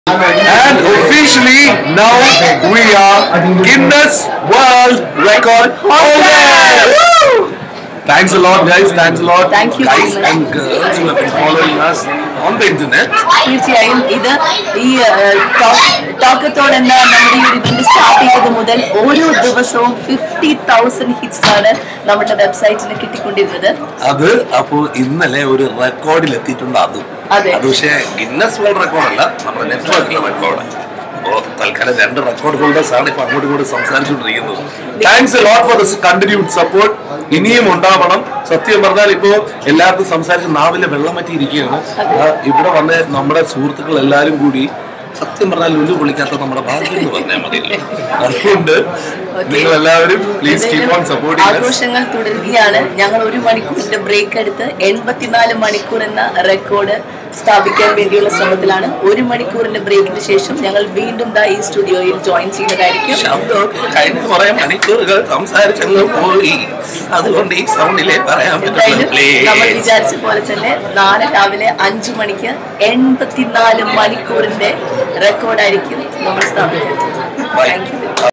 And officially now we are Guinness World Record holder. Thanks a lot, guys. Thanks a lot, Thank you, guys and girls who have been following us on the internet. തീർച്ചയായും ഇത് ഈ ടോക്കത്തോടെന്ന നമ്മുടെ ഈ event start ചെയ്തത് മുതൽ ഓരോ ദിവസവും 50,000 hits ആണ് നമ്മുടെ വെബ്സൈറ്റിന് കിട്ടിക്കൊണ്ടിരുന്നത്. അത് അപ്പോ ഇന്നലെ ഒരു റെക്കോർഡിൽ എത്തിയിട്ടുണ്ട്. അത് പക്ഷേ ഗിന്നസ് വേൾഡ് റെക്കോർഡല്ല, നമ്മുടെ നെറ്റ്വർക്കിലെ റെക്കോർഡ്. അപ്പോൾ തൽക്കാലം 2 റെക്കോർഡ് ഹോൾഡേഴ്സ് ആണ് ഇപ്പൊ അങ്ങോട്ടും ഇങ്ങോട്ടും സംസാരിച്ചുകൊണ്ടിരിക്കുന്നത്. Thanks a lot for this continued support. ഇനിയും ഉണ്ടാവണം. സത്യം പറഞ്ഞാൽ ഇപ്പോ എല്ലാവർക്കും സംസാരിച്ച് നാവിലെ വെള്ളം പറ്റിയിരിക്കുകയാണ്. ഇവിടെ വന്ന് നമ്മുടെ സുഹൃത്തുക്കൾ എല്ലാവരും കൂടി സത്യം പറഞ്ഞാൽ ലുലു പൊളിക്കാത്ത നമ്മുടെ ഭാഗ്യം എന്ന് പറഞ്ഞാൽ മതി. അതുകൊണ്ട് നിങ്ങൾ എല്ലാവരും പ്ലീസ് കീപ് ഓൺ സപ്പോർട്ടിങ്. ആഘോഷങ്ങൾ തുടരുകയാണ്. ഞങ്ങൾ 1 മണിക്കൂറിന്റെ ബ്രേക്ക് എടുത്ത് 84 മണിക്കൂർ എന്ന റെക്കോർഡ് സ്ഥാപിക്കാൻ വേണ്ടിയുള്ള ശ്രമത്തിലാണ്. 1 മണിക്കൂറിന്റെ ബ്രേക്കിന് ശേഷം ഞങ്ങൾ വീണ്ടും ഈ സ്റ്റുഡിയോയിൽ ജോയിൻ ചെയ്യുന്നതായിരിക്കും. കഴിഞ്ഞ കുറെ മണിക്കൂറുകൾ സംസാരിച്ചങ്ങ് പോയി, അതുകൊണ്ട് ഈ സൗണ്ടിലെ പറയാൻ നമ്മൾ വിചാരിച്ച പോലെ തന്നെ നാളെ രാവിലെ 5 മണിക്ക് 84 മണിക്കൂറിന്റെ റെക്കോർഡായിരിക്കും നമ്മൾ സ്ഥാപിക്കുന്നത്. Thank you.